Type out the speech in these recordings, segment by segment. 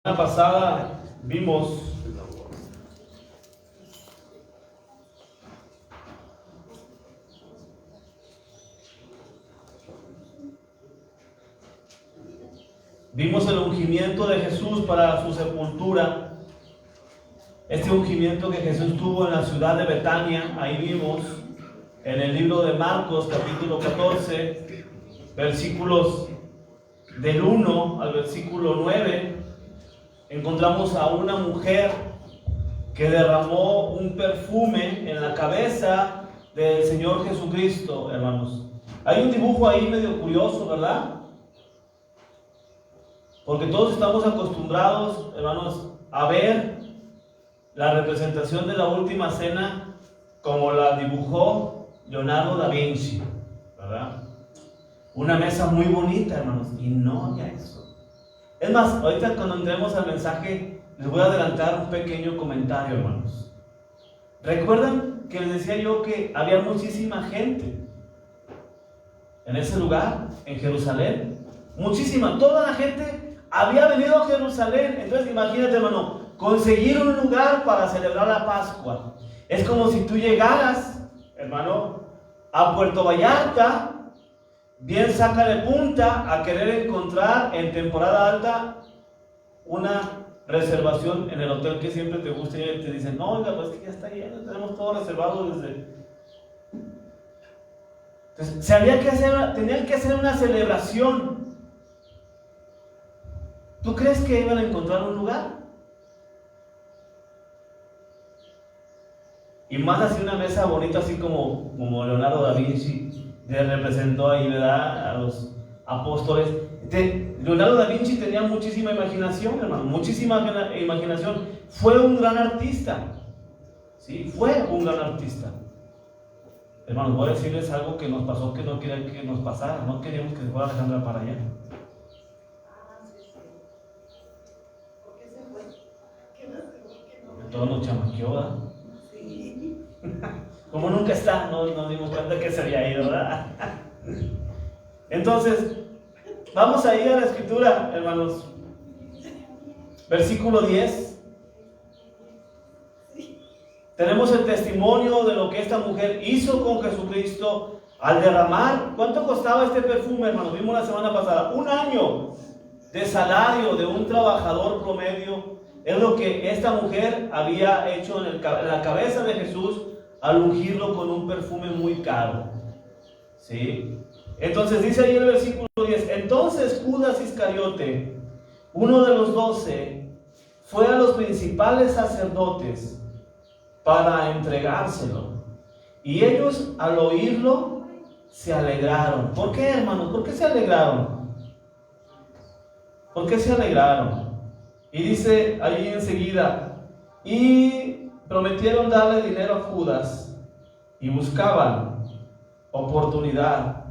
La semana pasada vimos el ungimiento de Jesús para su sepultura. Este ungimiento que Jesús tuvo en la ciudad de Betania, ahí vimos en el libro de Marcos, capítulo 14, versículos del 1 al versículo 9. Encontramos a una mujer que derramó un perfume en la cabeza del Señor Jesucristo, hermanos. Hay un dibujo ahí medio curioso, ¿verdad? Porque todos estamos acostumbrados, hermanos, a ver la representación de la última cena como la dibujó Leonardo da Vinci, ¿verdad? Una mesa muy bonita, hermanos, y no había eso. Es más, ahorita cuando entremos al mensaje, les voy a adelantar un pequeño comentario, hermanos. ¿Recuerdan que les decía yo que había muchísima gente en ese lugar, en Jerusalén? Muchísima, toda la gente había venido a Jerusalén. Entonces imagínate, hermano, conseguir un lugar para celebrar la Pascua. Es como si tú llegaras, hermano, a Puerto Vallarta, bien saca de punta, a querer encontrar en temporada alta una reservación en el hotel que siempre te gusta, y te dicen, no, oiga, pues que ya está lleno, tenemos todo reservado desde... Entonces, tenían que hacer una celebración. ¿Tú crees que iban a encontrar un lugar? Y más así una mesa bonita, así como Leonardo da Vinci le representó ahí, ¿verdad?, a los apóstoles. Leonardo da Vinci tenía muchísima imaginación, hermano, muchísima imaginación. Fue un gran artista, ¿sí? Fue un gran artista. Hermanos, voy a decirles algo que nos pasó, que no quería que nos pasara. No queríamos que se fuera Alejandra para allá. ¿Por qué se fue? ¿Qué nos dijo que no? Todo nos chamaqueó, ¿verdad? Sí. Como nunca está, no nos dimos cuenta que se había ido, ¿verdad? Entonces, vamos a ir a la escritura, hermanos. Versículo 10. Tenemos el testimonio de lo que esta mujer hizo con Jesucristo al derramar. ¿Cuánto costaba este perfume, hermanos? Vimos la semana pasada. 1 año de salario de un trabajador promedio. Es lo que esta mujer había hecho en la cabeza de Jesús al ungirlo con un perfume muy caro. ¿Sí? Entonces dice ahí el versículo 10. Entonces Judas Iscariote, uno de los 12, fue a los principales sacerdotes para entregárselo. Y ellos al oírlo se alegraron. ¿Por qué, hermanos? ¿Por qué se alegraron? ¿Por qué se alegraron? Y dice allí enseguida, y prometieron darle dinero a Judas y buscaban oportunidad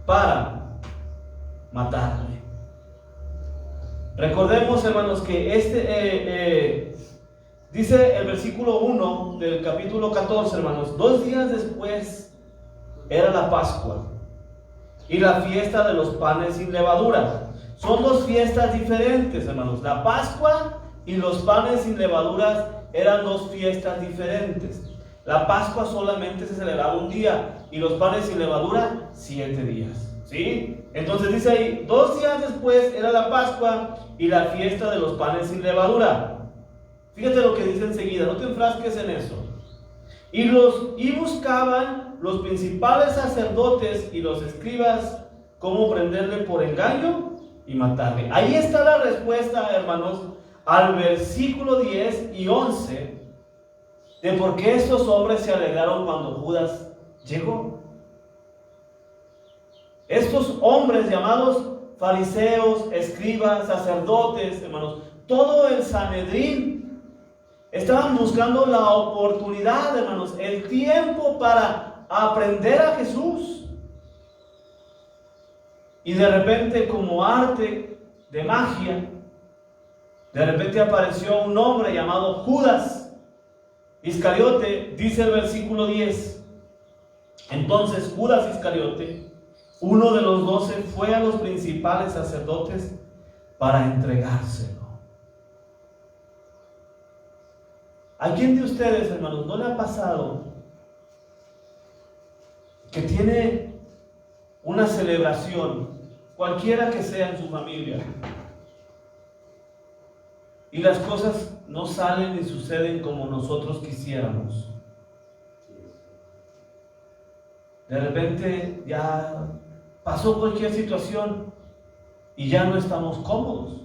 para matarle. Recordemos, hermanos, que dice el versículo 1 del capítulo 14, hermanos, 2 días después era la Pascua y la fiesta de los panes sin levadura. Son 2 fiestas diferentes, hermanos. La Pascua y los panes sin levaduras eran 2 fiestas diferentes. La Pascua solamente se celebraba un día y los panes sin levadura 7 días. ¿Sí? Entonces dice ahí, 2 días después era la Pascua y la fiesta de los panes sin levadura. Fíjate lo que dice enseguida, no te enfrasques en eso. Y buscaban los principales sacerdotes y los escribas cómo prenderle por engaño y matarle. Ahí está la respuesta, hermanos, al versículo 10 y 11 de por qué estos hombres se alegraron cuando Judas llegó. Estos hombres llamados fariseos, escribas, sacerdotes, hermanos, todo el Sanedrín, estaban buscando la oportunidad, hermanos, el tiempo para aprender a Jesús. Y de repente, como arte de magia, de repente apareció un hombre llamado Judas Iscariote. Dice el versículo 10. Entonces Judas Iscariote, uno de los 12, fue a los principales sacerdotes para entregárselo. ¿A quién de ustedes, hermanos, no le ha pasado que tiene una celebración, cualquiera que sea en su familia, y las cosas no salen ni suceden como nosotros quisiéramos? De repente ya pasó cualquier situación y ya no estamos cómodos.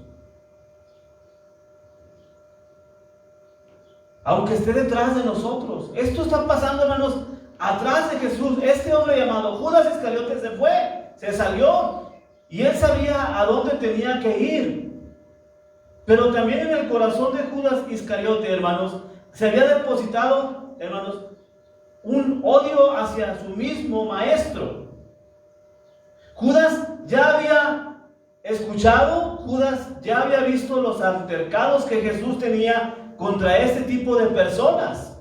Aunque esté detrás de nosotros. Esto está pasando, hermanos, atrás de Jesús. Este hombre llamado Judas Iscariote se fue, se salió, y él sabía a dónde tenía que ir. Pero también en el corazón de Judas Iscariote, hermanos, se había depositado, hermanos, un odio hacia su mismo maestro. Judas ya había escuchado, Judas ya había visto los altercados que Jesús tenía contra este tipo de personas.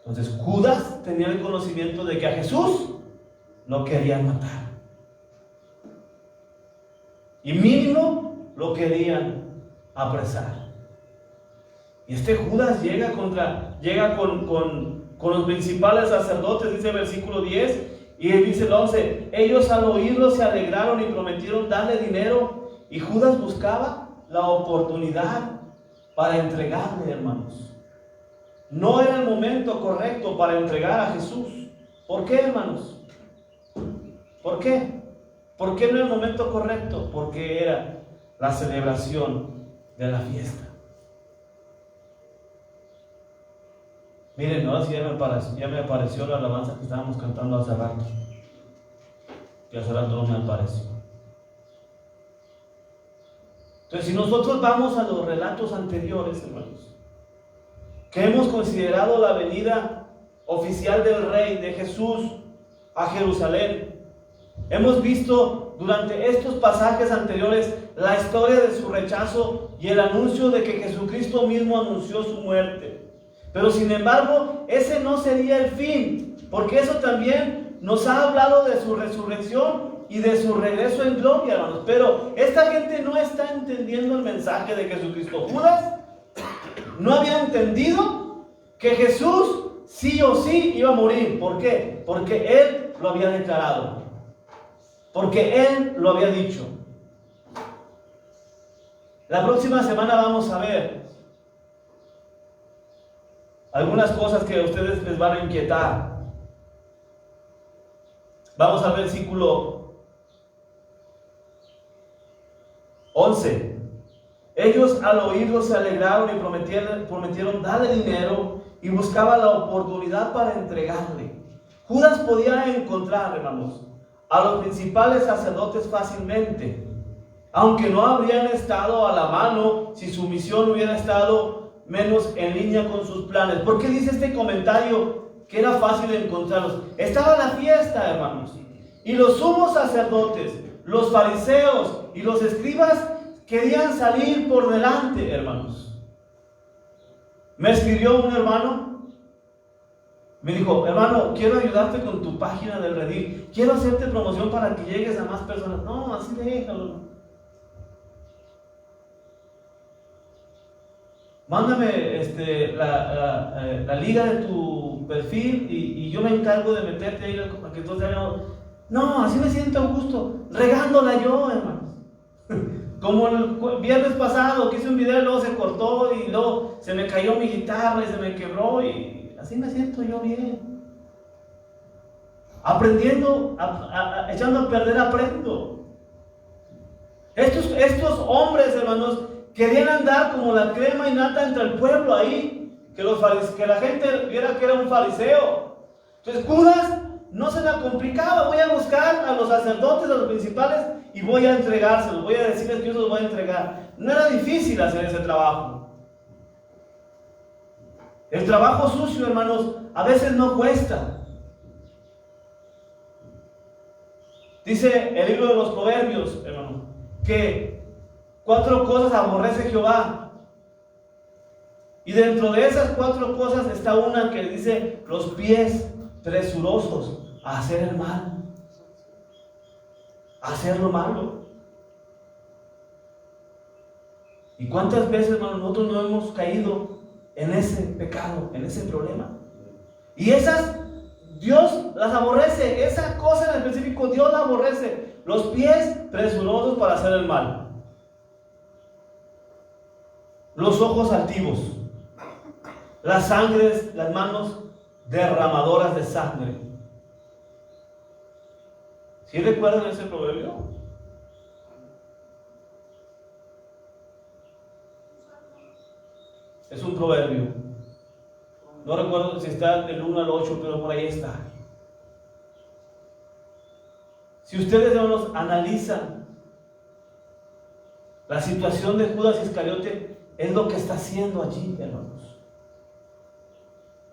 Entonces Judas tenía el conocimiento de que a Jesús lo querían matar, y mínimo lo querían apresar. Y este Judas llega con los principales sacerdotes, dice el versículo 10, y él dice el 11, ellos al oírlo se alegraron y prometieron darle dinero, y Judas buscaba la oportunidad para entregarle, hermanos. No era el momento correcto para entregar a Jesús. ¿Por qué, hermanos? ¿Por qué? ¿Por qué no era el momento correcto? Porque era la celebración de la fiesta. Miren, ahora sí ya me apareció la alabanza que estábamos cantando hace rato. Que hace rato no me apareció. Entonces, si nosotros vamos a los relatos anteriores, hermanos, que hemos considerado la venida oficial del Rey, de Jesús, a Jerusalén, hemos visto durante estos pasajes anteriores la historia de su rechazo y el anuncio de que Jesucristo mismo anunció su muerte. Pero sin embargo, ese no sería el fin, porque eso también nos ha hablado de su resurrección y de su regreso en gloria, hermanos. Pero esta gente no está entendiendo el mensaje de Jesucristo. Judas no había entendido que Jesús sí o sí iba a morir. ¿Por qué? Porque Él lo había declarado, porque Él lo había dicho. La próxima semana vamos a ver algunas cosas que a ustedes les van a inquietar. Vamos al versículo 11. Ellos al oírlo se alegraron y prometieron darle dinero, y buscaba la oportunidad para entregarle. Judas podía encontrar, hermanos, a los principales sacerdotes fácilmente, aunque no habrían estado a la mano si su misión hubiera estado menos en línea con sus planes. ¿Por qué dice este comentario que era fácil encontrarlos? Estaba la fiesta, hermanos, y los sumos sacerdotes, los fariseos y los escribas querían salir por delante, hermanos. Me escribió un hermano, me dijo: hermano, quiero ayudarte con tu página del Redil, quiero hacerte promoción para que llegues a más personas. No, así déjalo. Mándame la liga de tu perfil y yo me encargo de meterte ahí para que todos hagan. No, así me siento a gusto, regándola yo, hermanos. Como el viernes pasado que hice un video y luego se cortó y luego se me cayó mi guitarra y se me quebró, y así me siento yo bien. Aprendiendo, echando a perder, aprendo. Estos hombres, hermanos, querían andar como la crema y nata entre el pueblo ahí, que la gente viera que era un fariseo. Entonces Judas no se la complicaba: voy a buscar a los sacerdotes, a los principales, y voy a entregárselos, voy a decirles que yo se los voy a entregar. No era difícil hacer ese trabajo. El trabajo sucio, hermanos, a veces no cuesta. Dice el libro de los Proverbios, hermanos, que 4 cosas aborrece Jehová. Y dentro de esas 4 cosas está una que dice: los pies presurosos a hacer el mal, a hacer lo malo. ¿Y cuántas veces, hermano, nosotros no hemos caído en ese pecado, en ese problema? Y esas, Dios las aborrece. Esa cosa en específico, Dios la aborrece. Los pies presurosos para hacer el mal. Los ojos altivos. Las sangres, las manos derramadoras de sangre. ¿Sí recuerdan ese proverbio? Es un proverbio. No recuerdo si está del 1 al 8, pero por ahí está. Si ustedes, hermanos, analizan la situación de Judas Iscariote, es lo que está haciendo allí, hermanos.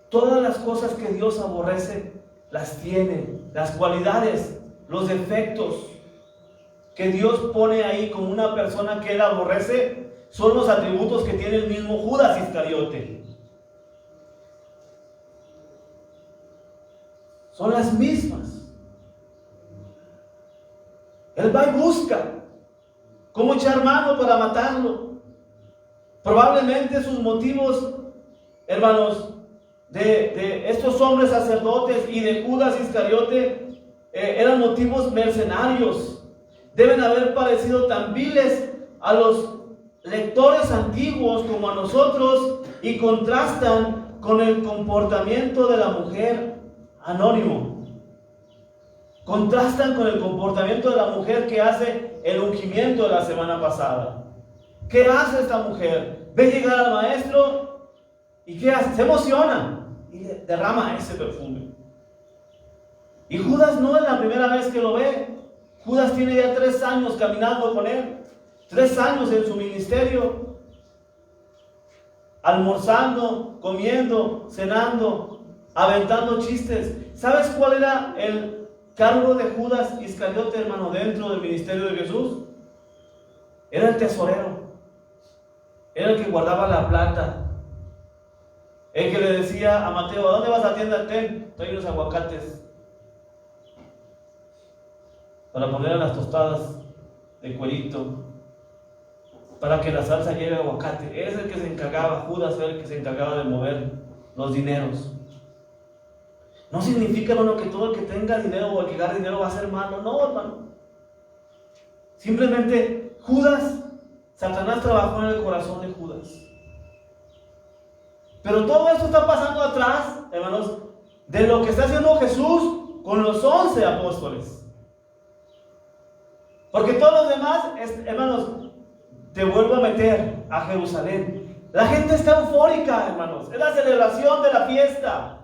Todas las cosas que Dios aborrece, las tiene. Las cualidades, los defectos que Dios pone ahí como una persona que Él aborrece, son los atributos que tiene el mismo Judas Iscariote. Son las mismas. Él va y busca cómo echar mano para matarlo. Probablemente sus motivos, hermanos, de estos hombres sacerdotes y de Judas Iscariote eran motivos mercenarios. Deben haber parecido tan viles a los lectores antiguos como a nosotros, y contrastan con el comportamiento de la mujer anónimo. Contrastan con el comportamiento de la mujer que hace el ungimiento de la semana pasada. ¿Qué hace esta mujer? Ve llegar al maestro y ¿qué hace? Se emociona y derrama ese perfume. Y Judas no es la primera vez que lo ve. Judas tiene ya 3 años caminando con él. 3 años en su ministerio, almorzando, comiendo, cenando, aventando chistes. ¿Sabes cuál era el cargo de Judas Iscariote, hermano, dentro del ministerio de Jesús? Era el tesorero. Era el que guardaba la plata. El que le decía a Mateo: ¿a dónde vas a la tienda? Ten, trae unos aguacates para poner a las tostadas de cuerito, para que la salsa lleve aguacate. Es el que se encargaba, Judas era el que se encargaba de mover los dineros. No significa, hermano, que todo el que tenga dinero o el que gane dinero va a ser malo. No, hermano. Simplemente Judas, Satanás trabajó en el corazón de Judas. Pero todo esto está pasando atrás, hermanos, de lo que está haciendo Jesús con los 11 apóstoles. Porque todos los demás, hermanos, te vuelvo a meter a Jerusalén. La gente está eufórica, hermanos. Es la celebración de la fiesta.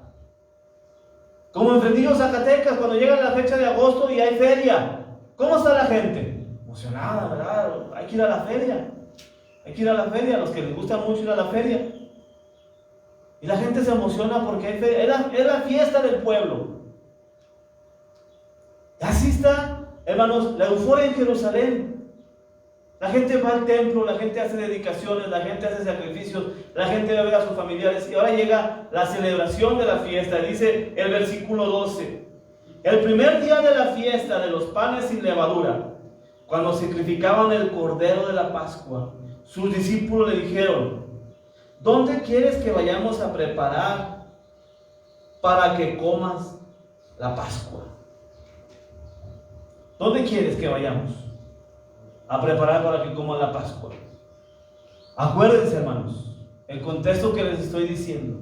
Como en Fresnillo, Zacatecas, cuando llega la fecha de agosto y hay feria. ¿Cómo está la gente? Emocionada, ¿verdad? Hay que ir a la feria. Hay que ir a la feria, a los que les gusta mucho ir a la feria. Y la gente se emociona porque hay feria. Es la fiesta del pueblo. Así está, hermanos, la euforia en Jerusalén. La gente va al templo, la gente hace dedicaciones, la gente hace sacrificios, la gente va a ver a sus familiares. Y ahora llega la celebración de la fiesta. Dice el versículo 12: el primer día de la fiesta de los panes sin levadura, cuando sacrificaban el cordero de la Pascua, sus discípulos le dijeron: ¿dónde quieres que vayamos a preparar para que comas la Pascua? ¿Dónde quieres que vayamos a preparar para que coman la Pascua? Acuérdense, hermanos, el contexto que les estoy diciendo.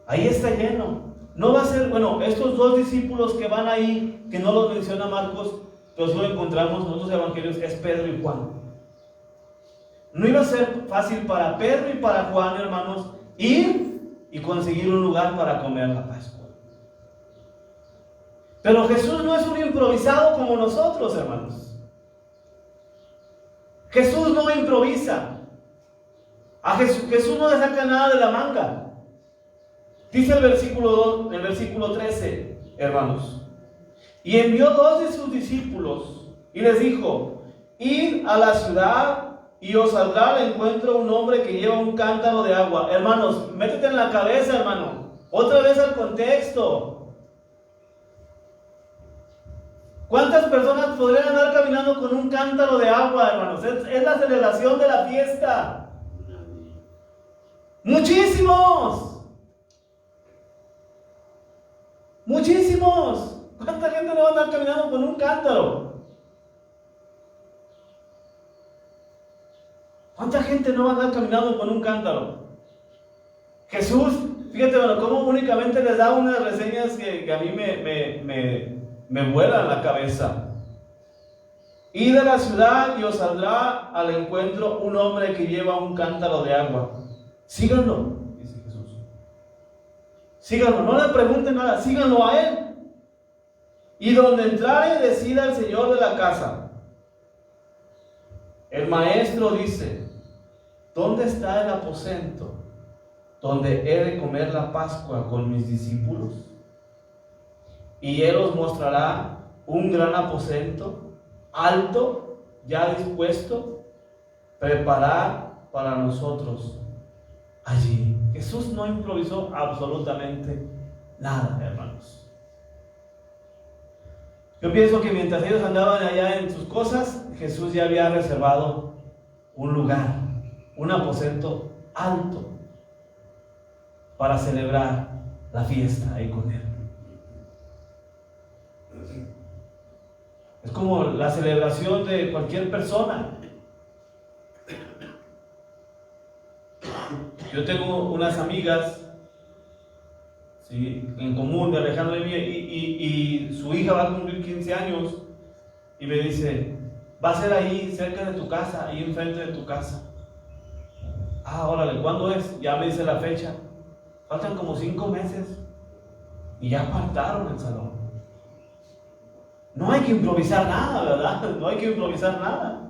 Ahí está lleno. No va a ser, bueno, estos 2 discípulos que van ahí, que no los menciona Marcos, pero lo encontramos en otros evangelios, es Pedro y Juan. No iba a ser fácil para Pedro y para Juan, hermanos, ir y conseguir un lugar para comer la Pascua. Pero Jesús no es un improvisado como nosotros, hermanos. Jesús no improvisa. A Jesús no le saca nada de la manga. Dice el versículo 13, hermanos: y envió 2 de sus discípulos y les dijo: id a la ciudad y os saldrá al encuentro un hombre que lleva un cántaro de agua. Hermanos, métete en la cabeza, hermano. Otra vez al contexto. ¿Cuántas personas podrían andar caminando con un cántaro de agua, hermanos? Es la celebración de la fiesta. Muchísimos. Muchísimos. ¿Cuánta gente no va a andar caminando con un cántaro? ¿Cuánta gente no va a andar caminando con un cántaro? Jesús, fíjate, bueno, cómo únicamente les da unas reseñas que a mí me vuelan la cabeza. Id a la ciudad y os saldrá al encuentro un hombre que lleva un cántaro de agua. Síganlo, dice Jesús. Síganlo, no le pregunten nada, síganlo a él. Y donde entrare, decida al señor de la casa. El maestro dice: ¿dónde está el aposento donde he de comer la Pascua con mis discípulos? Y él os mostrará un gran aposento, alto, ya dispuesto, preparad para nosotros allí. Jesús no improvisó absolutamente nada, hermanos. Yo pienso que mientras ellos andaban allá en sus cosas, Jesús ya había reservado un lugar, un aposento alto, para celebrar la fiesta ahí con él. Es como la celebración de cualquier persona. Yo tengo unas amigas, ¿sí?, en común, de Alejandro y mía, y su hija va a cumplir 15 años y me dice: va a ser ahí cerca de tu casa, ahí enfrente de tu casa. Ah, órale, ¿cuándo es? Ya me dice la fecha. Faltan como 5 meses y ya apartaron el salón. No hay que improvisar nada, ¿verdad? No hay que improvisar nada.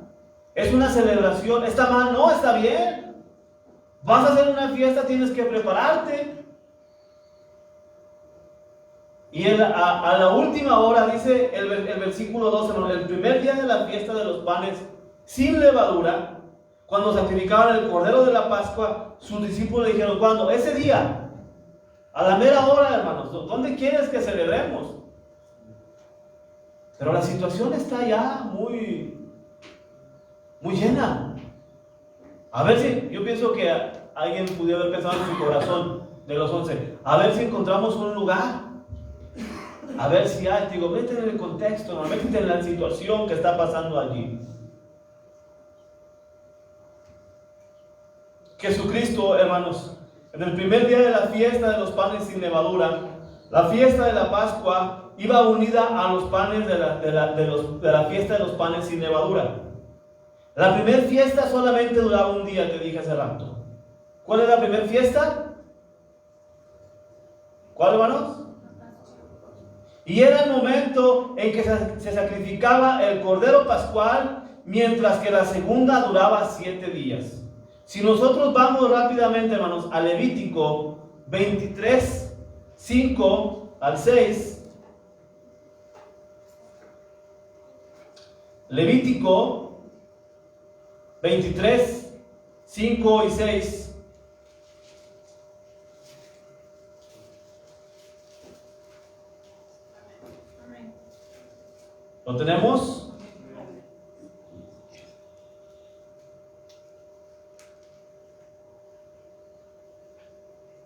Es una celebración. ¿Está mal? No, está bien. Vas a hacer una fiesta, tienes que prepararte. Y a la última hora, dice el versículo 12, el primer día de la fiesta de los panes sin levadura, cuando sacrificaban el cordero de la Pascua, sus discípulos le dijeron: ¿cuándo? Ese día, a la mera hora, hermanos. ¿Dónde quieres que celebremos? Pero la situación está ya muy llena. A ver si, yo pienso que alguien pudiera haber pensado en su corazón, de los 11, a ver si encontramos un lugar. A ver si hay, digo, métete en el contexto, métete en la situación que está pasando allí. Jesucristo, hermanos, en el primer día de la fiesta de los panes sin levadura, la fiesta de la Pascua iba unida a los panes de la fiesta de los panes sin levadura. La primera fiesta solamente duraba un día, te dije hace rato. ¿Cuál es la primera fiesta? ¿Cuál, hermanos? Y era el momento en que se sacrificaba el cordero pascual, mientras que la segunda duraba 7 días. Si nosotros vamos rápidamente, hermanos, a Levítico 23, 5 al 6. Levítico 23, 5 y 6. ¿Lo tenemos?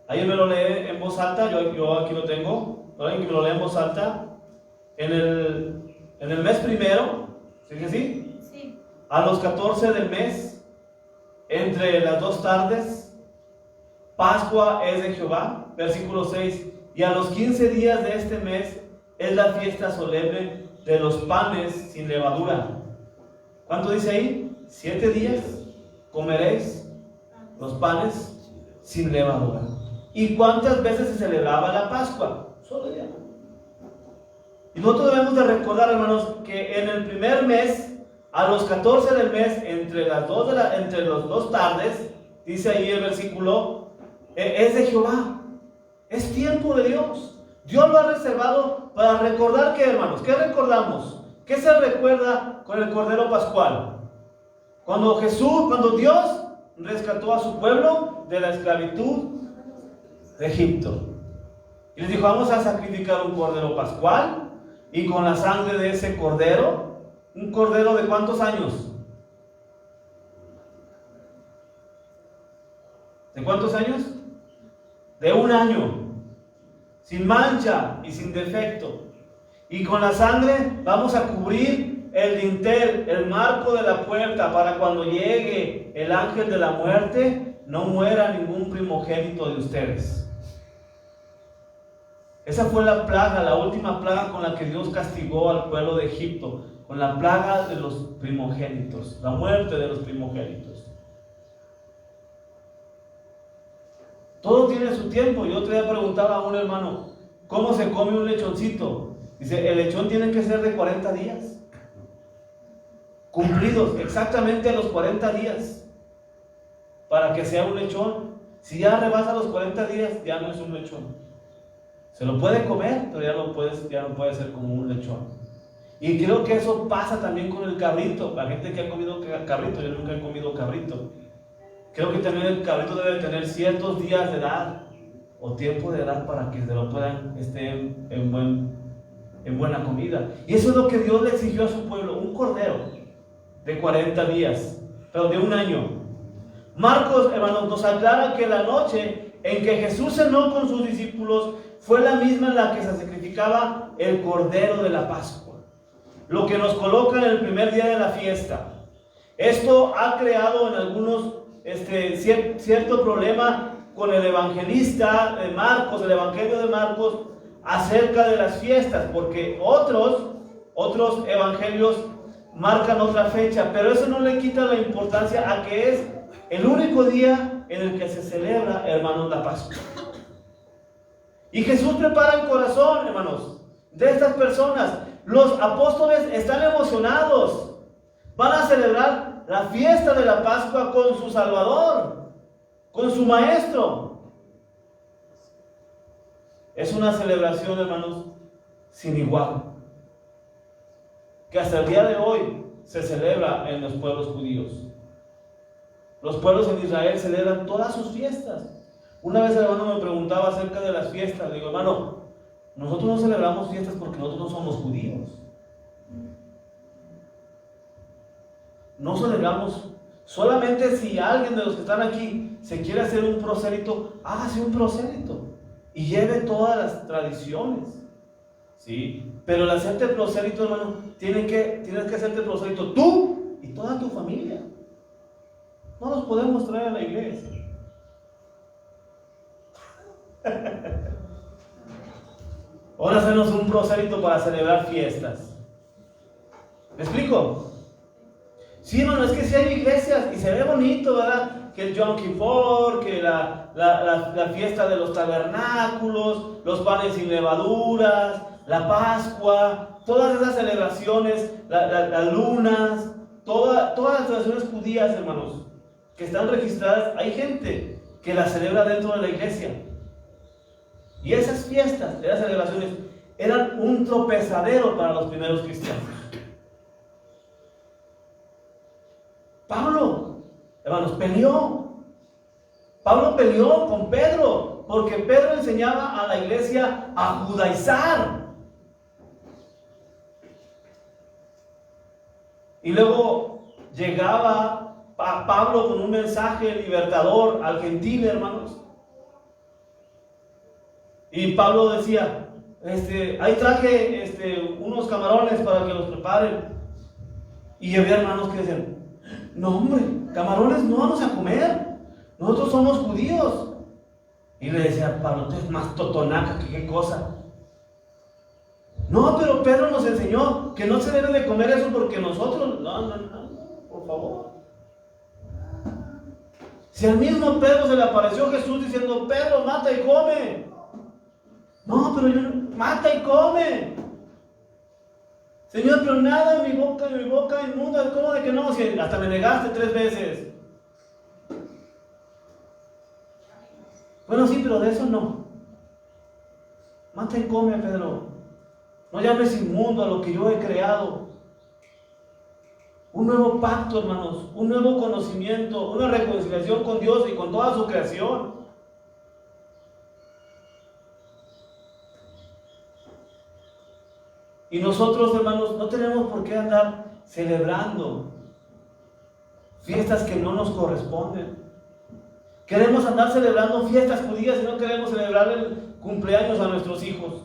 ¿Alguien me lo lee en voz alta? Yo aquí lo tengo. ¿Alguien que me lo lee en voz alta? En el mes primero, ¿sí que sí? Sí. A los 14 del mes, entre las 2 tardes, Pascua es de Jehová. Versículo 6. Y a los 15 días de este mes es la fiesta solemne de los panes sin levadura. ¿Cuánto dice ahí? 7 días comeréis los panes sin levadura. ¿Y cuántas veces se celebraba la Pascua? Solo día. Y nosotros debemos de recordar, hermanos, que en el primer mes, a los 14 del mes, entre las 2 tardes, dice ahí el versículo, es de Jehová. Es tiempo de Dios. Dios lo ha reservado para recordar, ¿qué, hermanos? ¿Qué recordamos? ¿Qué se recuerda con el Cordero Pascual? Cuando Dios rescató a su pueblo de la esclavitud de Egipto. Y les dijo: vamos a sacrificar un Cordero Pascual, y con la sangre de ese cordero. ¿Un cordero de cuántos años? ¿De cuántos años? De 1 año, sin mancha y sin defecto. Y con la sangre vamos a cubrir el dintel, el marco de la puerta, para cuando llegue el ángel de la muerte, no muera ningún primogénito de ustedes. Esa fue la plaga, la última plaga con la que Dios castigó al pueblo de Egipto, con la plaga de los primogénitos, la muerte de los primogénitos. Todo tiene su tiempo. Yo otro día preguntaba a un hermano, ¿cómo se come un lechoncito? Dice, el lechón tiene que ser de 40 días. Cumplidos exactamente a los 40 días. Para que sea un lechón. Si ya rebasa los 40 días, ya no es un lechón. Se lo puede comer, pero ya no puede ser como un lechón. Y creo que eso pasa también con el cabrito. La gente que ha comido cabrito, yo nunca he comido cabrito. Creo que también el cabrito debe tener ciertos días de edad o tiempo de edad para que se lo puedan en buena comida. Y eso es lo que Dios le exigió a su pueblo, un cordero de 40 días, pero de 1 año. Marcos, hermanos, nos aclara que la noche en que Jesús cenó con sus discípulos fue la misma en la que se sacrificaba el cordero de la Pascua, lo que nos coloca en el primer día de la fiesta. Esto ha creado en algunos cierto problema con el evangelista de Marcos, el evangelio de Marcos, acerca de las fiestas, porque otros evangelios marcan otra fecha, pero eso no le quita la importancia a que es el único día en el que se celebra, hermanos, la Pascua. Y Jesús prepara el corazón, hermanos, de estas personas. Los apóstoles están emocionados, van a celebrar la fiesta de la Pascua con su Salvador, con su Maestro. Es una celebración, hermanos, sin igual, que hasta el día de hoy se celebra en los pueblos judíos. Los pueblos en Israel celebran todas sus fiestas. Una vez el hermano me preguntaba acerca de las fiestas. Le digo, hermano, nosotros no celebramos fiestas porque nosotros no somos judíos. No celebramos. Solamente si alguien de los que están aquí se quiere hacer un prosélito, hágase un prosélito y lleve todas las tradiciones, ¿sí? Pero el hacerte prosélito, hermano, tienes que hacerte prosélito tú y toda tu familia. No los podemos traer a la iglesia. Ahora hacernos un prosélito para celebrar fiestas. ¿Me explico? Sí, hermano, es que si hay iglesias y se ve bonito, ¿verdad? Que el Yom Kippur, que la fiesta de los tabernáculos, los panes sin levaduras, la Pascua, todas esas celebraciones, las lunas, todas las celebraciones judías, hermanos, que están registradas, hay gente que las celebra dentro de la iglesia. Y esas fiestas, esas celebraciones, eran un tropezadero para los primeros cristianos. Pablo, hermanos, peleó. Pablo peleó con Pedro, porque Pedro enseñaba a la iglesia a judaizar. Y luego llegaba Pablo con un mensaje libertador al gentil, hermanos. Y Pablo decía, ahí traje unos camarones para que los preparen. Y había hermanos que decían, no hombre, camarones no vamos a comer, nosotros somos judíos. Y le decía Pablo, tú eres más totonaca que qué cosa. No, pero Pedro nos enseñó que no se debe de comer eso porque nosotros, no, por favor. Si al mismo Pedro se le apareció Jesús diciendo, Pedro, mata y come. No, pero yo no, mata y come. Señor, pero nada en mi boca inmunda. ¿Cómo de que no? Si hasta me negaste 3 veces. Bueno, sí, pero de eso no. Mata y come, Pedro. No llames inmundo a lo que yo he creado. Un nuevo pacto, hermanos. Un nuevo conocimiento. Una reconciliación con Dios y con toda su creación. Y nosotros, hermanos, no tenemos por qué andar celebrando fiestas que no nos corresponden. Queremos andar celebrando fiestas judías y no queremos celebrar el cumpleaños a nuestros hijos.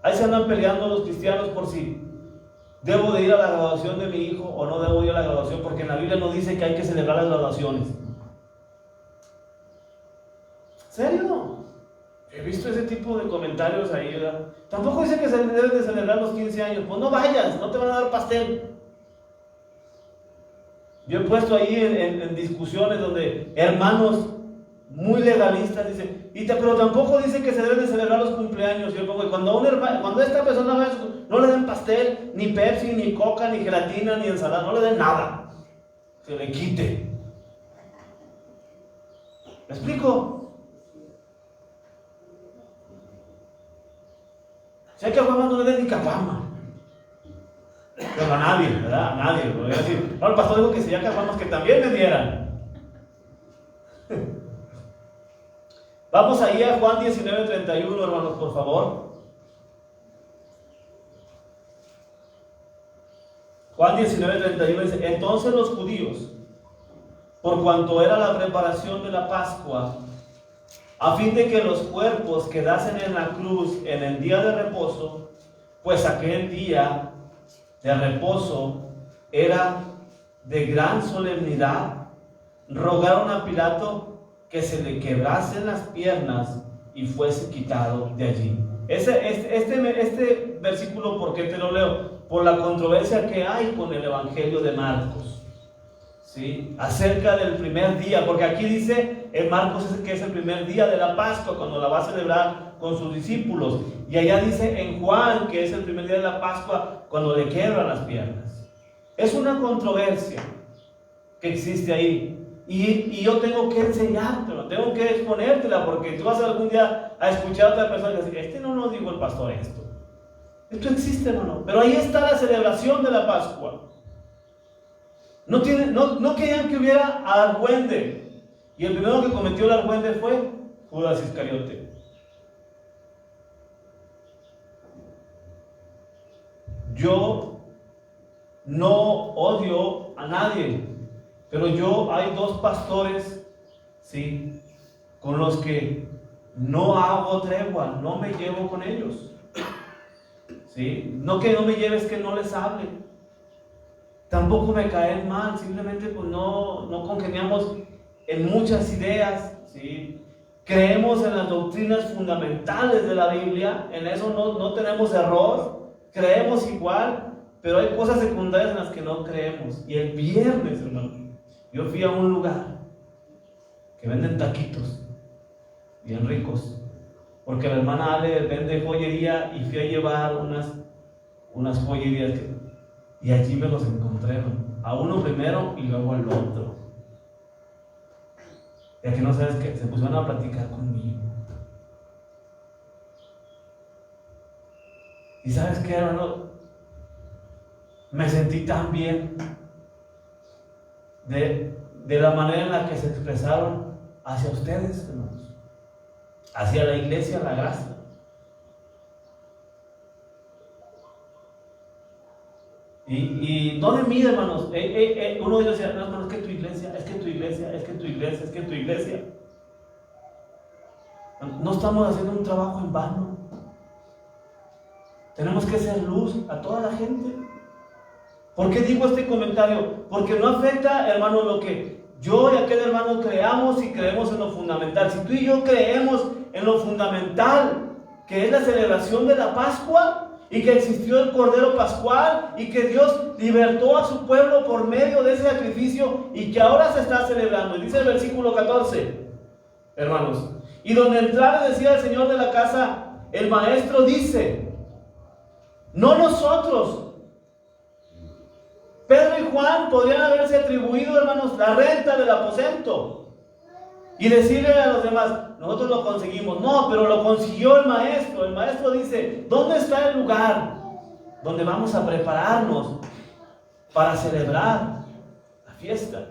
Ahí se andan peleando los cristianos por si debo de ir a la graduación de mi hijo o no debo ir a la graduación, porque en la Biblia no dice que hay que celebrar las graduaciones. ¿En serio? He visto ese tipo de comentarios ahí, ¿verdad? Tampoco dice que se deben de celebrar los 15 años. Pues no vayas, no te van a dar pastel. Yo he puesto ahí en discusiones donde hermanos muy legalistas dicen, pero tampoco dice que se deben de celebrar los cumpleaños. Yo pongo, cuando esta persona vaya, no le den pastel, ni Pepsi, ni Coca, ni gelatina, ni ensalada, no le den nada. Se le quite. ¿Me explico? Si hay caguamas, no le den ni caguama. Pero a nadie, ¿verdad? A nadie. Voy a decir, no, el pastor dijo que si ya caguamas, que también me dieran. Vamos ahí a Juan 19:31, hermanos, por favor. Juan 19:31 dice: entonces los judíos, por cuanto era la preparación de la Pascua, a fin de que los cuerpos quedasen en la cruz en el día de reposo, pues aquel día de reposo era de gran solemnidad, rogaron a Pilato que se le quebrasen las piernas y fuese quitado de allí. Este versículo, ¿por qué te lo leo? Por la controversia que hay con el Evangelio de Marcos, ¿sí? Acerca del primer día, porque aquí dice en Marcos que es el primer día de la Pascua, cuando la va a celebrar con sus discípulos, y allá dice en Juan que es el primer día de la Pascua, cuando le quiebran las piernas. Es una controversia que existe ahí. Y yo tengo que enseñártela, tengo que exponértela, porque tú vas algún día a escuchar a otra persona y decir, no nos dijo el pastor esto. Esto existe, hermano. Pero ahí está la celebración de la Pascua. No querían que hubiera argüende. Y el primero que cometió el argüende fue Judas Iscariote. Yo no odio a nadie. Pero hay dos pastores, ¿sí?, con los que no hago tregua, no me llevo con ellos, ¿sí? No que no me lleves, que no les hable. Tampoco me caen mal, simplemente pues no congeniamos en muchas ideas, ¿sí? Creemos en las doctrinas fundamentales de la Biblia, en eso no tenemos error, creemos igual, pero hay cosas secundarias en las que no creemos. Y el viernes, hermano, yo fui a un lugar que venden taquitos bien ricos, porque la hermana Ale vende joyería y fui a llevar unas joyerías y allí me los encontré, a uno primero y luego al otro. Ya que no sabes qué, se pusieron a platicar conmigo. Y sabes qué, hermano, me sentí tan bien de la manera en la que se expresaron hacia ustedes, hermanos, hacia la iglesia, la gracia. Y no de mí, hermanos. Uno de ellos decía, no, hermano, es que tu iglesia, es que tu iglesia, es que tu iglesia, es que tu iglesia. No estamos haciendo un trabajo en vano. Tenemos que ser luz a toda la gente. ¿Por qué digo este comentario? Porque no afecta, hermano, lo que yo y aquel hermano creamos y creemos en lo fundamental. Si tú y yo creemos en lo fundamental, que es la celebración de la Pascua, y que existió el Cordero Pascual, y que Dios libertó a su pueblo por medio de ese sacrificio, y que ahora se está celebrando. Y dice el versículo 14, hermanos, y donde entrara, decía el Señor de la casa, el maestro dice, no nosotros. Pedro y Juan podrían haberse atribuido, hermanos, la renta del aposento y decirle a los demás, nosotros lo conseguimos. No, pero lo consiguió el maestro. El maestro dice, ¿dónde está el lugar donde vamos a prepararnos para celebrar la fiesta,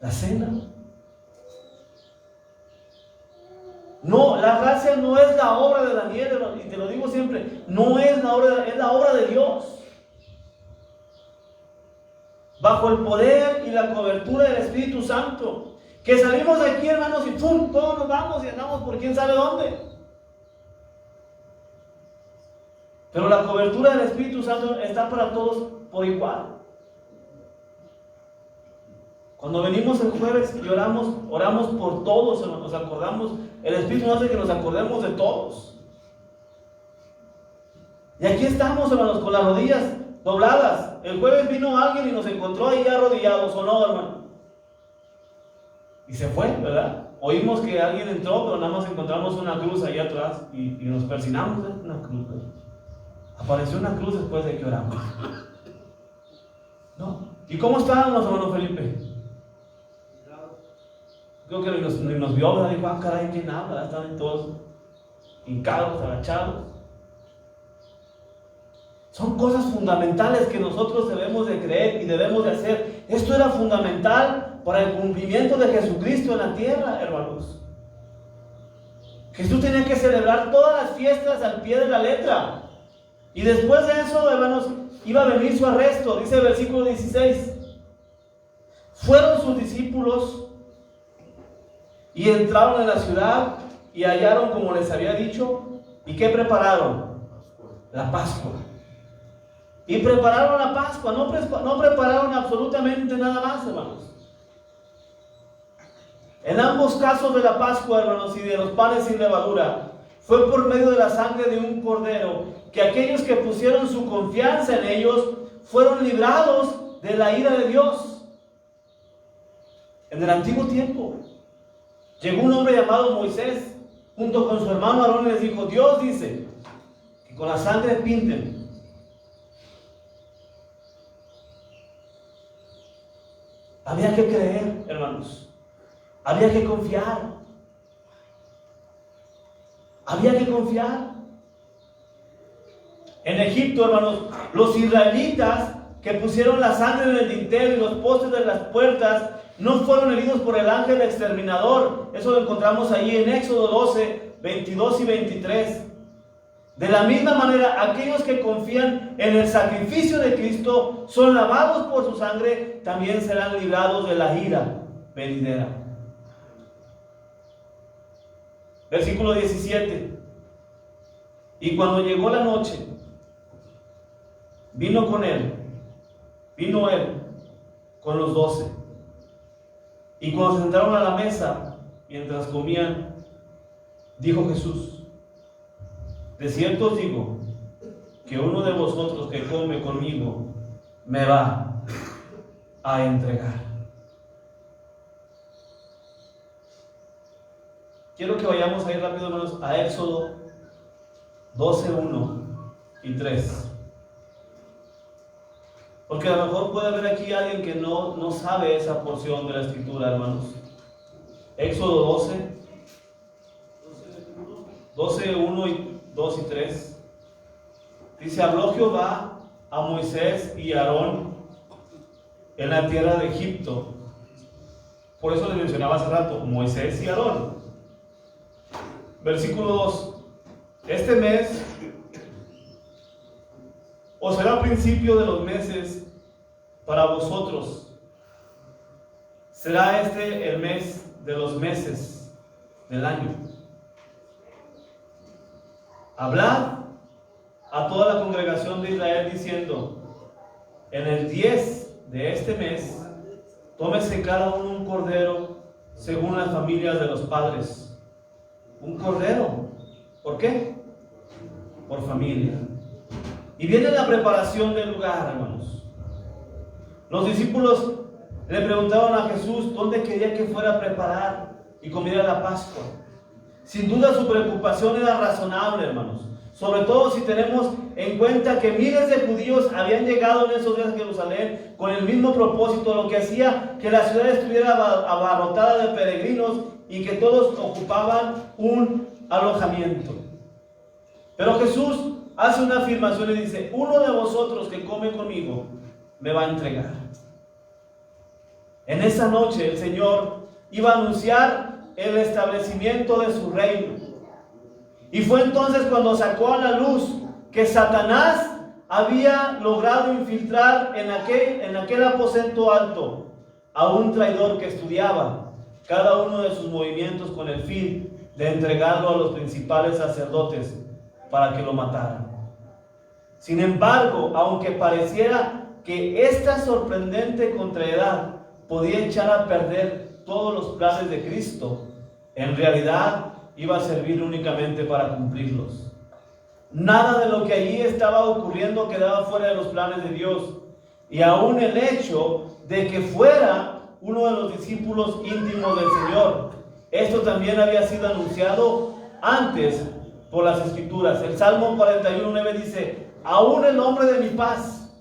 la cena? No, la gracia no es la obra de Daniel, hermano, y te lo digo siempre, no es la obra, es la obra de Dios. Bajo el poder y la cobertura del Espíritu Santo, que salimos de aquí, hermanos, y ¡pum!, todos nos vamos y andamos por quién sabe dónde. Pero la cobertura del Espíritu Santo está para todos por igual. Cuando venimos el jueves y oramos por todos, hermanos, nos acordamos, el Espíritu nos hace que nos acordemos de todos. Y aquí estamos, hermanos, con las rodillas dobladas. El jueves vino alguien y nos encontró ahí arrodillados, ¿o no, hermano? Y se fue, ¿verdad? Oímos que alguien entró, pero nada más encontramos una cruz ahí atrás y nos persinamos, ¿eh? Una cruz, ¿verdad? Apareció una cruz después de que oramos. ¿No? ¿Y cómo estábamos, hermano Felipe? Creo que ni nos vio, ¿verdad? Dijo, ah, caray, ¿quién habla? Estaban todos hincados, agachados. Son cosas fundamentales que nosotros debemos de creer y debemos de hacer. Esto era fundamental para el cumplimiento de Jesucristo en la tierra, hermanos. Jesús tenía que celebrar todas las fiestas al pie de la letra. Y después de eso, hermanos, iba a venir su arresto. Dice el versículo 16. Fueron sus discípulos y entraron en la ciudad y hallaron como les había dicho. ¿Y qué prepararon? La Pascua. Y prepararon la Pascua, no prepararon absolutamente nada más, hermanos. En ambos casos de la Pascua, hermanos, y de los panes sin levadura, fue por medio de la sangre de un cordero que aquellos que pusieron su confianza en ellos fueron librados de la ira de Dios. En el antiguo tiempo, llegó un hombre llamado Moisés, junto con su hermano Aarón, y les dijo, Dios dice que con la sangre pinten. Había que creer, hermanos. Había que confiar. Había que confiar. En Egipto, hermanos, los israelitas que pusieron la sangre en el dintel y los postes de las puertas no fueron heridos por el ángel exterminador. Eso lo encontramos ahí en Éxodo 12, 22 y 23. De la misma manera, aquellos que confían en el sacrificio de Cristo son lavados por su sangre, también serán librados de la ira venidera. Versículo 17. Y cuando llegó la noche, vino él con los 12. Y cuando se sentaron a la mesa, mientras comían, dijo Jesús, de cierto os digo, que uno de vosotros que come conmigo, me va a entregar. Quiero que vayamos ahí rápido, hermanos, a Éxodo 12, 1 y 3. Porque a lo mejor puede haber aquí alguien que no sabe esa porción de la Escritura, hermanos. Éxodo 12, 1 y 2 y 3. Dice, habló Jehová a Moisés y a Aarón en la tierra de Egipto. Por eso les mencionaba hace rato, Moisés y Aarón. Versículo 2. Este mes o será principio de los meses para vosotros. Será este el mes de los meses del año. Hablad a toda la congregación de Israel diciendo, en el 10 de este mes, tómese cada uno un cordero según las familias de los padres. Un cordero. ¿Por qué? Por familia. Y viene la preparación del lugar, hermanos. Los discípulos le preguntaron a Jesús dónde quería que fuera a preparar y comiera la Pascua. Sin duda su preocupación era razonable, hermanos. Sobre todo si tenemos en cuenta que miles de judíos habían llegado en esos días a Jerusalén con el mismo propósito, lo que hacía que la ciudad estuviera abarrotada de peregrinos y que todos ocupaban un alojamiento. Pero Jesús hace una afirmación y dice, uno de vosotros que come conmigo me va a entregar. En esa noche el Señor iba a anunciar el establecimiento de su reino. Y fue entonces cuando sacó a la luz que Satanás había logrado infiltrar en aquel aposento alto a un traidor que estudiaba cada uno de sus movimientos con el fin de entregarlo a los principales sacerdotes para que lo mataran. Sin embargo, aunque pareciera que esta sorprendente contrariedad podía echar a perder todos los planes de Cristo, en realidad iba a servir únicamente para cumplirlos. Nada de lo que allí estaba ocurriendo quedaba fuera de los planes de Dios, y aún el hecho de que fuera uno de los discípulos íntimos del Señor, esto también había sido anunciado antes por las Escrituras. El Salmo 41:9 dice: aún el hombre de mi paz,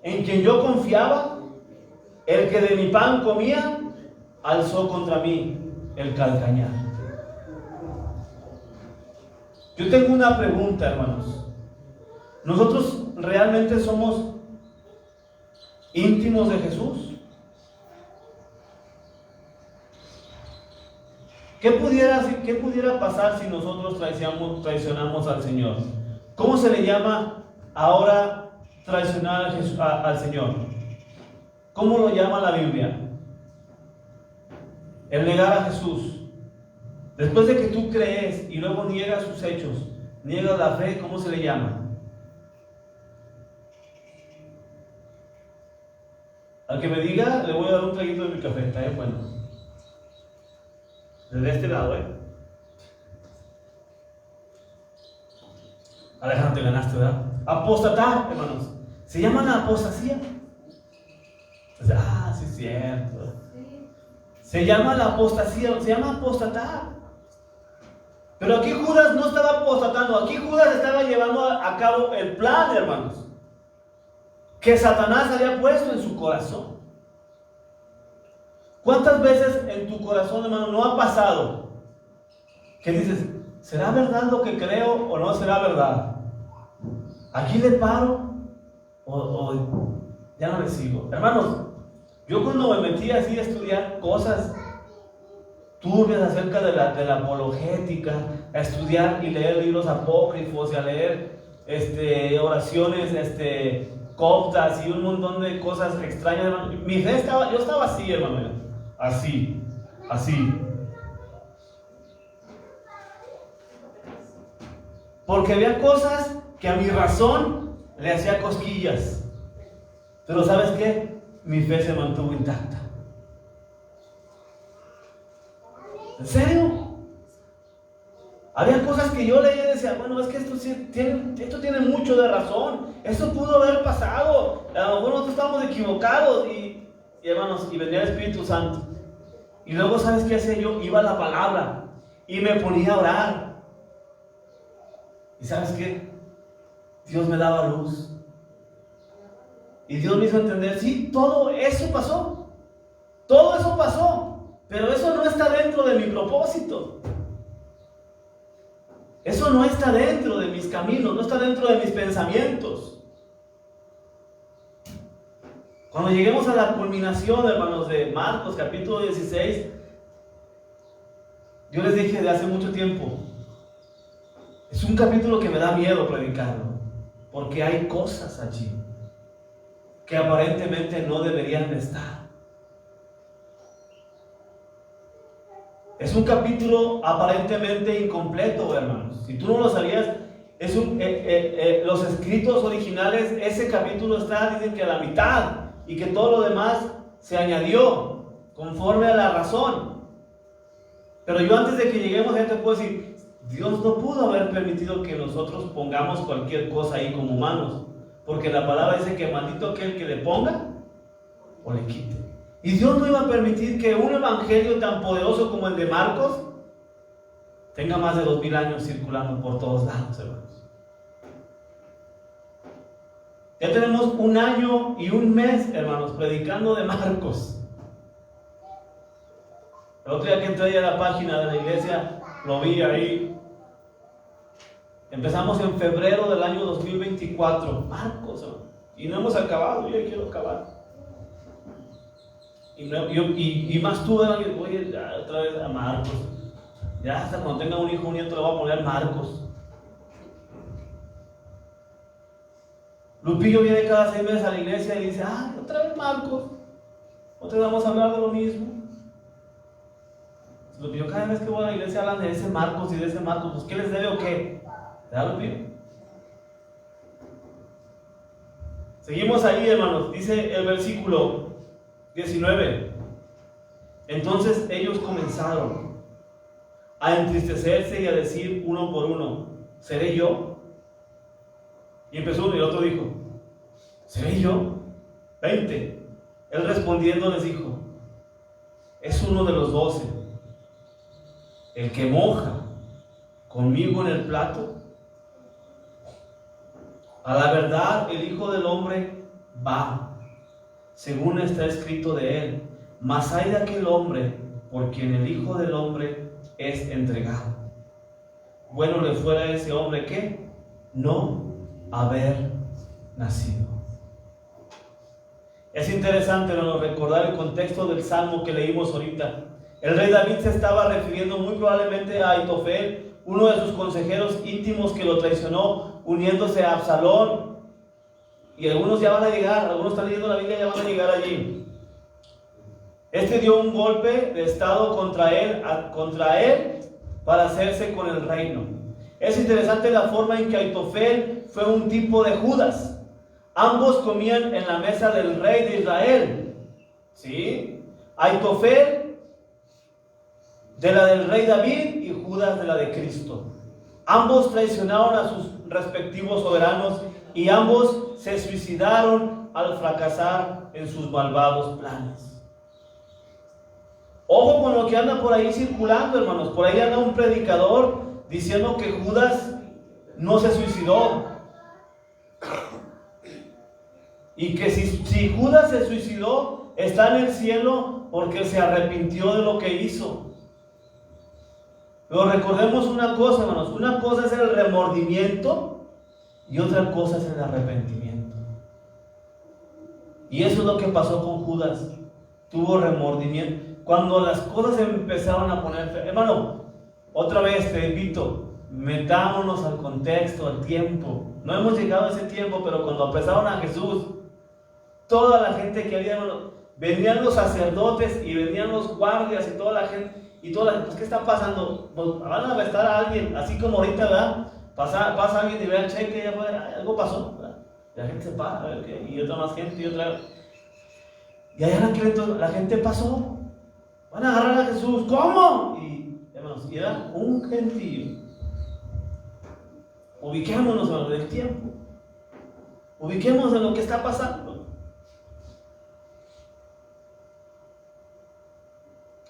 en quien yo confiaba, el que de mi pan comía, alzó contra mí el calcañar. Yo tengo una pregunta, hermanos. ¿Nosotros realmente somos íntimos de Jesús? ¿Qué pudiera pasar si nosotros traicionamos al Señor? ¿Cómo se le llama ahora traicionar al Señor? ¿Cómo lo llama la Biblia? El negar a Jesús. Después de que tú crees y luego niegas sus hechos, niegas la fe, ¿cómo se le llama? Al que me diga, le voy a dar un traguito de mi café. Está bien bueno. Desde este lado, Alejandro, te ganaste, ¿verdad? Apostatar, hermanos. ¿Se llama la apostasía? Sí es cierto. Se llama la apostasía, se llama apostatar. Pero aquí Judas no estaba apostatando, aquí Judas estaba llevando a cabo el plan, hermanos, que Satanás había puesto en su corazón. ¿Cuántas veces en tu corazón, hermano, no ha pasado que dices, ¿será verdad lo que creo o no será verdad? ¿Aquí le paro o ya no le sigo? Hermanos, yo cuando me metí así a estudiar cosas turbias acerca de la apologética, a estudiar y leer libros apócrifos y a leer oraciones coptas y un montón de cosas extrañas, hermano. Mi fe yo estaba así, hermano, así. Porque había cosas que a mi razón le hacía cosquillas. Pero ¿sabes qué? Mi fe se mantuvo intacta. ¿En serio? Había cosas que yo leía y decía, bueno, es que esto tiene mucho de razón. Esto pudo haber pasado. A lo mejor nosotros estamos equivocados. Y hermanos, y venía el Espíritu Santo. Y luego, ¿sabes qué hacía yo? Iba a la palabra y me ponía a orar. ¿Y sabes qué? Dios me daba luz. Y Dios me hizo entender, sí, todo eso pasó. Todo eso pasó. Pero eso no está dentro de mi propósito. Eso no está dentro de mis caminos, no está dentro de mis pensamientos. Cuando lleguemos a la culminación, hermanos, de Marcos capítulo 16, yo les dije de hace mucho tiempo, es un capítulo que me da miedo predicarlo, porque hay cosas allí que aparentemente no deberían de estar. Es un capítulo aparentemente incompleto, hermanos. Si tú no lo sabías, los escritos originales, ese capítulo dicen que a la mitad, y que todo lo demás se añadió conforme a la razón. Pero yo antes de que lleguemos a te puedo decir, Dios no pudo haber permitido que nosotros pongamos cualquier cosa ahí como humanos, porque la palabra dice que maldito aquel que le ponga o le quite. Y Dios no iba a permitir que un evangelio tan poderoso como el de Marcos tenga más de 2000 años circulando por todos lados, hermanos. Ya tenemos 1 año y 1 mes, hermanos, predicando de Marcos. El otro día que entré a la página de la iglesia, lo vi ahí. Empezamos en febrero del año 2024, Marcos, hermano. Y no hemos acabado, yo ya quiero acabar. Y más tú, voy otra vez a Marcos. Ya hasta cuando tenga un hijo, un nieto, le voy a poner Marcos. Lupillo viene cada 6 meses a la iglesia y dice, otra vez Marcos, otra vez vamos a hablar de lo mismo. Lupillo, cada vez que voy a la iglesia hablan de ese Marcos y de ese Marcos, pues ¿qué les debe o qué? ¿Verdad, Lupillo? Seguimos ahí, hermanos, dice el versículo 19. Entonces ellos comenzaron a entristecerse y a decir uno por uno, ¿seré yo? Y empezó uno y el otro dijo, ¿seré yo? 20. Él respondiendo les dijo, es uno de los 12, el que moja conmigo en el plato. A la verdad, el Hijo del Hombre va, según está escrito de él, mas hay de aquel hombre por quien el Hijo del Hombre es entregado. Bueno le fuera a ese hombre que no haber nacido. Es interesante, ¿no?, recordar el contexto del salmo que leímos ahorita. El rey David se estaba refiriendo muy probablemente a Aitofel, uno de sus consejeros íntimos que lo traicionó uniéndose a Absalón. Y algunos ya van a llegar, algunos están leyendo la Biblia, ya van a llegar allí. Este dio un golpe de estado contra él para hacerse con el reino. Es interesante la forma en que Aitofel fue un tipo de Judas. Ambos comían en la mesa del rey de Israel. ¿Sí? Aitofel de la del rey David y Judas de la de Cristo. Ambos traicionaron a sus respectivos soberanos y ambos se suicidaron al fracasar en sus malvados planes. Ojo con lo que anda por ahí circulando, hermanos. Por ahí anda un predicador diciendo que Judas no se suicidó. Y que si Judas se suicidó, está en el cielo porque se arrepintió de lo que hizo. Pero recordemos una cosa, hermanos. Una cosa es el remordimiento y otra cosa es el arrepentimiento. Y eso es lo que pasó con Judas. Tuvo remordimiento. Cuando las cosas empezaron a poner... Hermano, otra vez te invito, metámonos al contexto, al tiempo. No hemos llegado a ese tiempo, pero cuando apresaron a Jesús, toda la gente que había... Venían los sacerdotes y venían los guardias y toda la gente... pues, ¿qué está pasando? Pues, van a arrestar a alguien, así como ahorita, ¿verdad? Pasa alguien y ve el cheque y ya puede, algo pasó, ¿verdad? Y la gente se para, a ver qué, y otra más gente y otra... Y allá la gente pasó. Van a agarrar a Jesús. ¿Cómo? Y, hermanos, era un gentío. Ubiquémonos, hermanos, del tiempo. Ubiquémonos en lo que está pasando.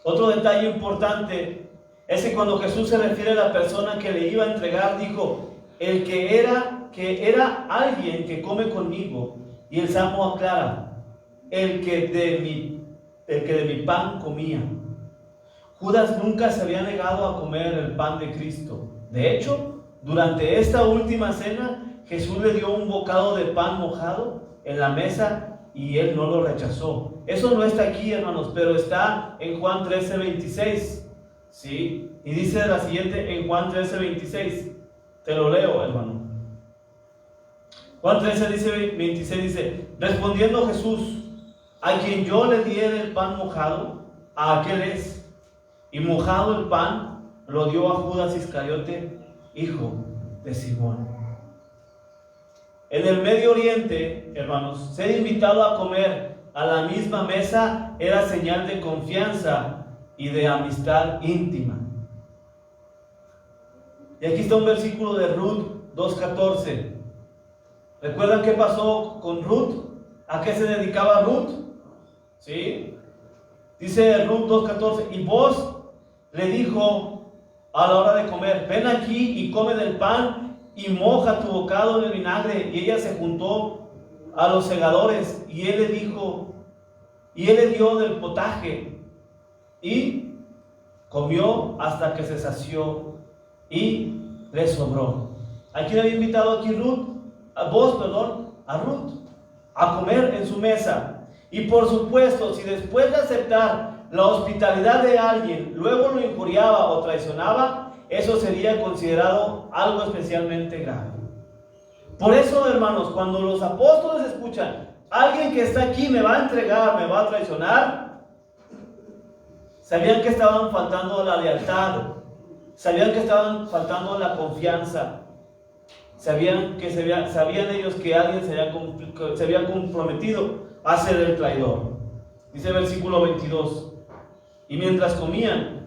Otro detalle importante es que cuando Jesús se refiere a la persona que le iba a entregar, dijo, el que era alguien que come conmigo. Y el Salmo aclara, el que de mi pan comía. Judas nunca se había negado a comer el pan de Cristo. De hecho, durante esta última cena, Jesús le dio un bocado de pan mojado en la mesa y él no lo rechazó. Eso no está aquí, hermanos, pero está en Juan 13:26. ¿Sí? Y dice de la siguiente en Juan 13:26. Te lo leo, hermano. Juan 13:26 dice, respondiendo Jesús, a quien yo le diera el pan mojado, a aquel es. Y mojado el pan, lo dio a Judas Iscariote, hijo de Simón. En el Medio Oriente, hermanos, ser invitado a comer a la misma mesa era señal de confianza y de amistad íntima. Y aquí está un versículo de Ruth 2:14. ¿Recuerdan qué pasó con Ruth? ¿A qué se dedicaba Ruth? ¿Sí? Dice Ruth 2:14, y vos le dijo a la hora de comer, ven aquí y come del pan y moja tu bocado en el vinagre. Y ella se juntó a los segadores y él le dio del potaje y comió hasta que se sació y le sobró. ¿A quién había invitado aquí Ruth? A Ruth, a comer en su mesa. Y por supuesto, si después de aceptar la hospitalidad de alguien, luego lo injuriaba o traicionaba, eso sería considerado algo especialmente grave. Por eso, hermanos, cuando los apóstoles escuchan, alguien que está aquí me va a entregar, me va a traicionar, sabían que estaban faltando a la lealtad, sabían que estaban faltando a la confianza, sabían ellos que alguien se había comprometido a ser el traidor. Dice el versículo 22, y mientras comían,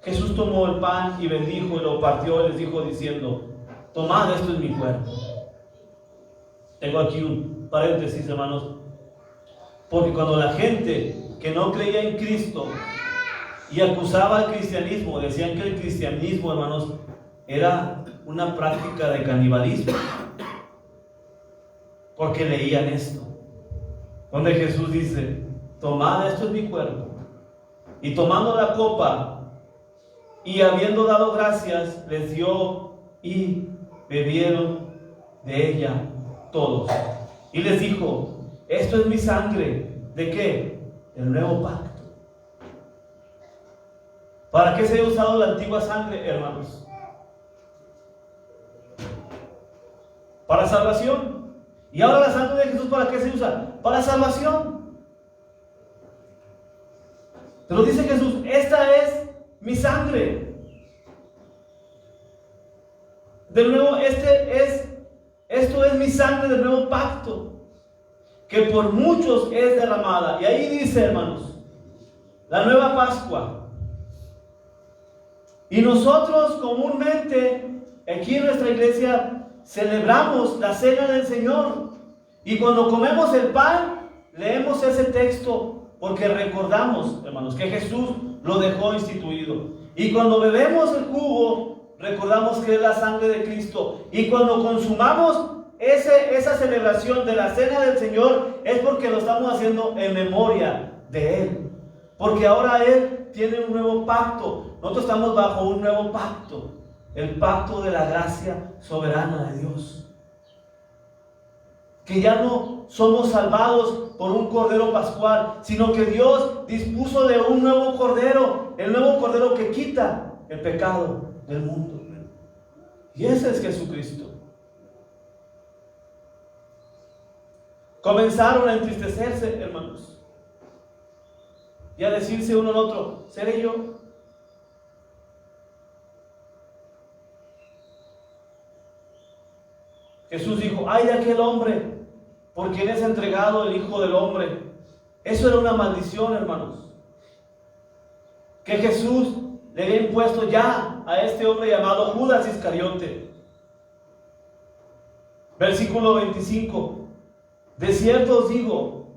Jesús tomó el pan y bendijo y lo partió y les dijo diciendo, tomad, esto es mi cuerpo. Tengo aquí un paréntesis, hermanos, porque cuando la gente que no creía en Cristo y acusaba al cristianismo, decían que el cristianismo, hermanos, era una práctica de canibalismo, porque leían esto, donde Jesús dice, tomad, esto es mi cuerpo, y tomando la copa y habiendo dado gracias, les dio y bebieron de ella todos. Y les dijo, esto es mi sangre, ¿de qué? Del nuevo pacto. ¿Para qué se ha usado la antigua sangre, hermanos? Para salvación. Y ahora la sangre de Jesús, ¿para qué se usa? Para salvación. Pero dice Jesús, esta es mi sangre. De nuevo, esto es mi sangre del nuevo pacto, que por muchos es derramada. Y ahí dice, hermanos, la nueva Pascua. Y nosotros comúnmente, aquí en nuestra iglesia, celebramos la cena del Señor. Y cuando comemos el pan, leemos ese texto, porque recordamos, hermanos, que Jesús lo dejó instituido. Y cuando bebemos el jugo, recordamos que es la sangre de Cristo. Y cuando consumamos esa celebración de la cena del Señor, es porque lo estamos haciendo en memoria de Él. Porque ahora Él tiene un nuevo pacto. Nosotros estamos bajo un nuevo pacto. El pacto de la gracia soberana de Dios. Que ya no somos salvados por un cordero pascual, sino que Dios dispuso de un nuevo cordero, el nuevo cordero que quita el pecado del mundo. Y ese es Jesucristo. Comenzaron a entristecerse, hermanos, y a decirse uno al otro, ¿seré yo? Jesús dijo, ay de aquel hombre por quien es entregado el Hijo del Hombre. Eso era una maldición, hermanos, que Jesús le había impuesto ya a este hombre llamado Judas Iscariote. Versículo 25. De cierto os digo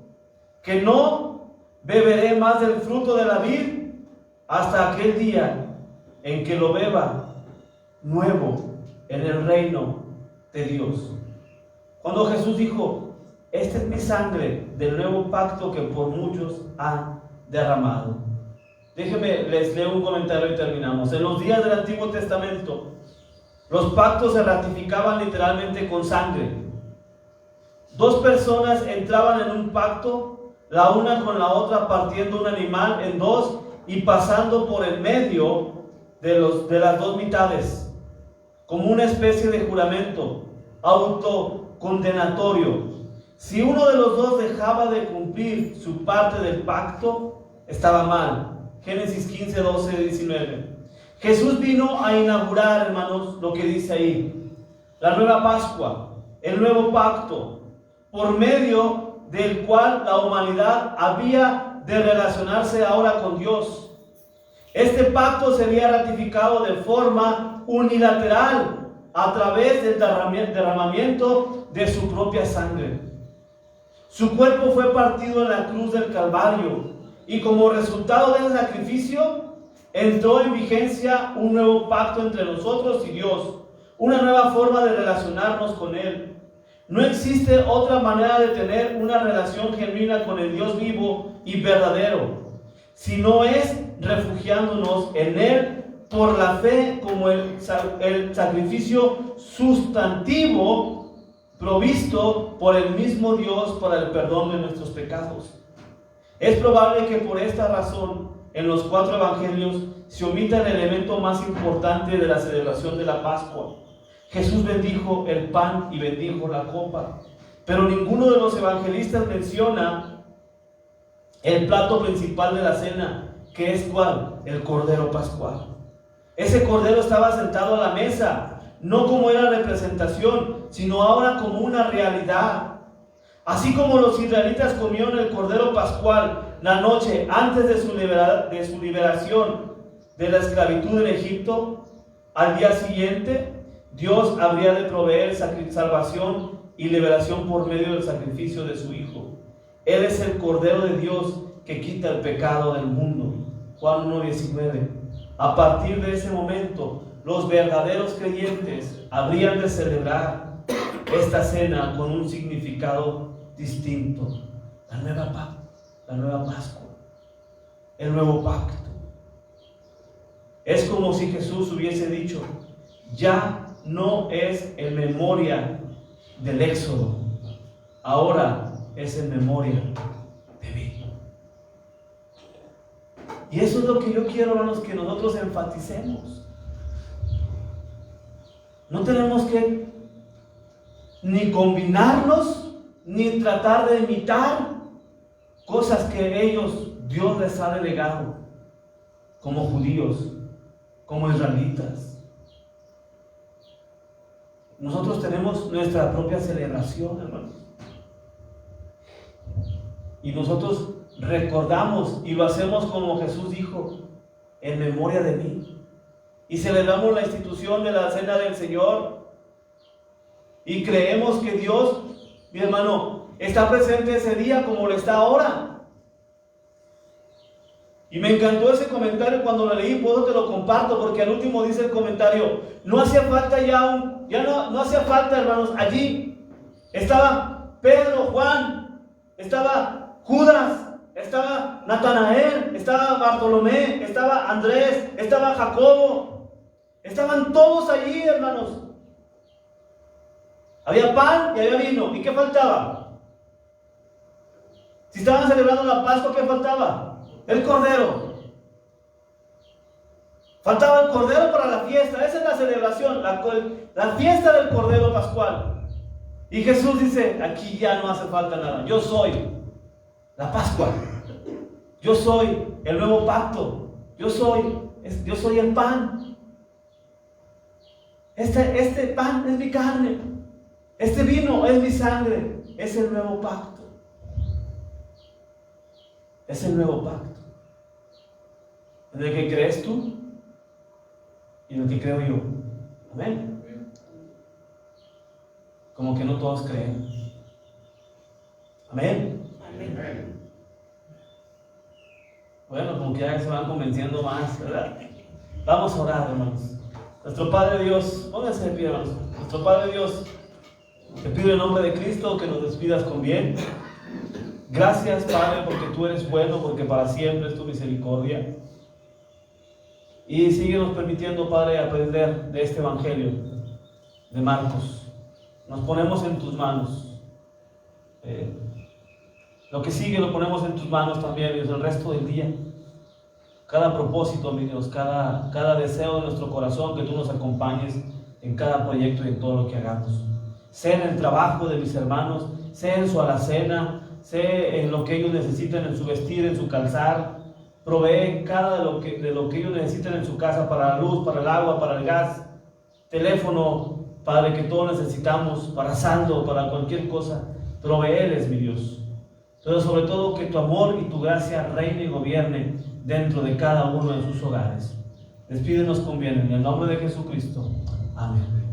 que no beberé más del fruto de la vid hasta aquel día en que lo beba nuevo en el reino de Dios. Cuando Jesús dijo, esta es mi sangre del nuevo pacto que por muchos han derramado. Déjenme, les leo un comentario y terminamos. En los días del Antiguo Testamento, los pactos se ratificaban literalmente con sangre. Dos personas entraban en un pacto, la una con la otra partiendo un animal en dos y pasando por el medio de las dos mitades, como una especie de juramento autocondenatorio. Si uno de los dos dejaba de cumplir su parte del pacto, estaba mal. Génesis 15, 12, 19. Jesús vino a inaugurar, hermanos, lo que dice ahí, la nueva Pascua, el nuevo pacto, por medio del cual la humanidad había de relacionarse ahora con Dios. Este pacto sería ratificado de forma unilateral a través del derramamiento de su propia sangre. Su cuerpo fue partido en la cruz del Calvario y como resultado de ese sacrificio entró en vigencia un nuevo pacto entre nosotros y Dios, una nueva forma de relacionarnos con Él. No existe otra manera de tener una relación genuina con el Dios vivo y verdadero, si no es refugiándonos en Él por la fe como el sacrificio sustantivo provisto por el mismo Dios para el perdón de nuestros pecados. Es probable que por esta razón en los 4 evangelios se omite el elemento más importante de la celebración de la Pascua. Jesús bendijo el pan y bendijo la copa, pero ninguno de los evangelistas menciona el plato principal de la cena, que es ¿cuál? El Cordero Pascual. Ese Cordero estaba sentado a la mesa, no como era representación, sino ahora como una realidad. Así como los israelitas comieron el Cordero Pascual la noche antes de su liberación de la esclavitud en Egipto, al día siguiente Dios habría de proveer salvación y liberación por medio del sacrificio de su Hijo. Él es el Cordero de Dios que quita el pecado del mundo. Juan 1:19. A partir de ese momento, los verdaderos creyentes habrían de celebrar esta cena con un significado distinto. La nueva Pascua, el nuevo pacto. Es como si Jesús hubiese dicho: ya no es en memoria del Éxodo, ahora es en memoria de mí. Y eso es lo que yo quiero, hermanos, que nosotros enfaticemos. No tenemos que ni combinarnos, ni tratar de imitar cosas que Dios les ha delegado, como judíos, como israelitas. Nosotros tenemos nuestra propia celebración, hermanos. Y nosotros recordamos y lo hacemos como Jesús dijo: en memoria de mí. Y celebramos la institución de la Cena del Señor. Y creemos que Dios, mi hermano, está presente ese día como lo está ahora. Y me encantó ese comentario cuando lo leí, por eso te lo comparto, porque al último dice el comentario: no hacía falta no hacía falta, hermanos, allí estaba Pedro, Juan, estaba Judas, estaba Natanael, estaba Bartolomé, estaba Andrés, estaba Jacobo, estaban todos allí, hermanos. Había pan y había vino. ¿Y qué faltaba? Si estaban celebrando la Pascua, ¿qué faltaba? El Cordero. Faltaba el Cordero para la fiesta. Esa es la celebración, la fiesta del Cordero Pascual. Y Jesús dice: aquí ya no hace falta nada. Yo soy la Pascua. Yo soy el nuevo pacto. Yo soy el pan. Este pan es mi carne. Este vino es mi sangre. Es el nuevo pacto. Es el nuevo pacto. En el que crees tú y en el que creo yo. Amén. Como que no todos creen. Amén. Amén. Bueno, como que ya se van convenciendo más, ¿verdad? Vamos a orar, hermanos. Nuestro Padre Dios, pónganse de pie, hermanos. Nuestro Padre Dios, te pido en nombre de Cristo que nos despidas con bien. Gracias, Padre, porque tú eres bueno, porque para siempre es tu misericordia. Y síguenos permitiendo, Padre, aprender de este Evangelio de Marcos. Nos ponemos en tus manos. Lo que sigue lo ponemos en tus manos también, Dios, el resto del día. Cada propósito, mi Dios, cada deseo de nuestro corazón, que tú nos acompañes en cada proyecto y en todo lo que hagamos. Sé en el trabajo de mis hermanos, sé en su alacena, sé en lo que ellos necesitan, en su vestir, en su calzar. Provee cada de lo que ellos necesitan en su casa, para la luz, para el agua, para el gas, teléfono, Padre, que todos necesitamos, para saldo, para cualquier cosa. Provéeles, mi Dios. Pero sobre todo que tu amor y tu gracia reine y gobierne dentro de cada uno de sus hogares. Despídenos con bien en el nombre de Jesucristo. Amén.